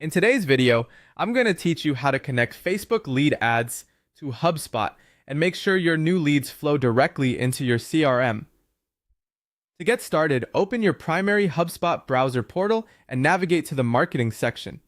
In today's video, I'm going to teach you how to connect Facebook lead ads to HubSpot and make sure your new leads flow directly into your CRM. To get started, open your primary HubSpot browser portal and navigate to the marketing section.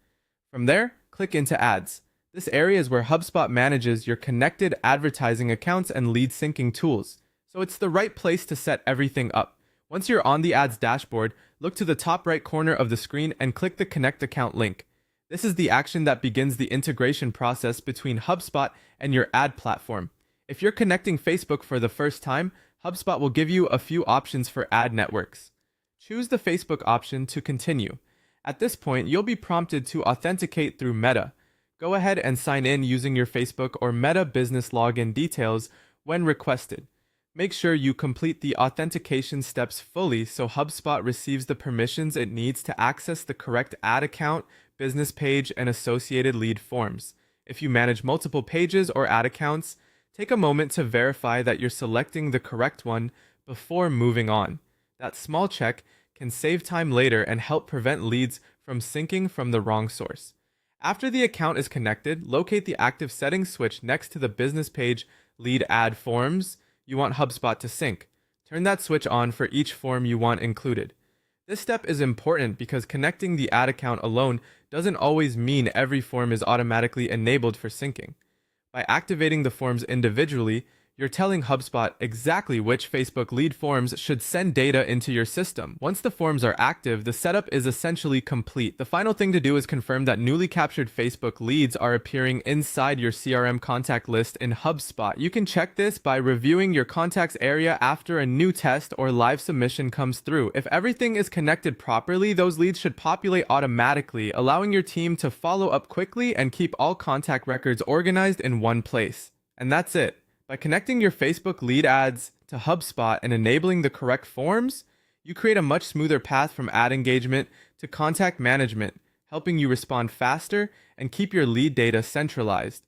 From there, click into ads. This area is where HubSpot manages your connected advertising accounts and lead syncing tools, so it's the right place to set everything up. Once you're on the ads dashboard, look to the top right corner of the screen and click the Connect Account link. This is the action that begins the integration process between HubSpot and your ad platform. If you're connecting Facebook for the first time, HubSpot will give you a few options for ad networks. Choose the Facebook option to continue. At this point, you'll be prompted to authenticate through Meta. Go ahead and sign in using your Facebook or Meta business login details when requested. Make sure you complete the authentication steps fully so HubSpot receives the permissions it needs to access the correct ad account, business page, and associated lead forms. If you manage multiple pages or ad accounts, take a moment to verify that you're selecting the correct one before moving on. That small check can save time later and help prevent leads from syncing from the wrong source. After the account is connected, locate the active settings switch next to the business page lead ad forms you want HubSpot to sync. Turn that switch on for each form you want included. This step is important because connecting the ad account alone doesn't always mean every form is automatically enabled for syncing. By activating the forms individually, you're telling HubSpot exactly which Facebook lead forms should send data into your system. Once the forms are active, the setup is essentially complete. The final thing to do is confirm that newly captured Facebook leads are appearing inside your CRM contact list in HubSpot. You can check this by reviewing your contacts area after a new test or live submission comes through. If everything is connected properly, those leads should populate automatically, allowing your team to follow up quickly and keep all contact records organized in one place. And that's it. By connecting your Facebook lead ads to HubSpot and enabling the correct forms, you create a much smoother path from ad engagement to contact management, helping you respond faster and keep your lead data centralized.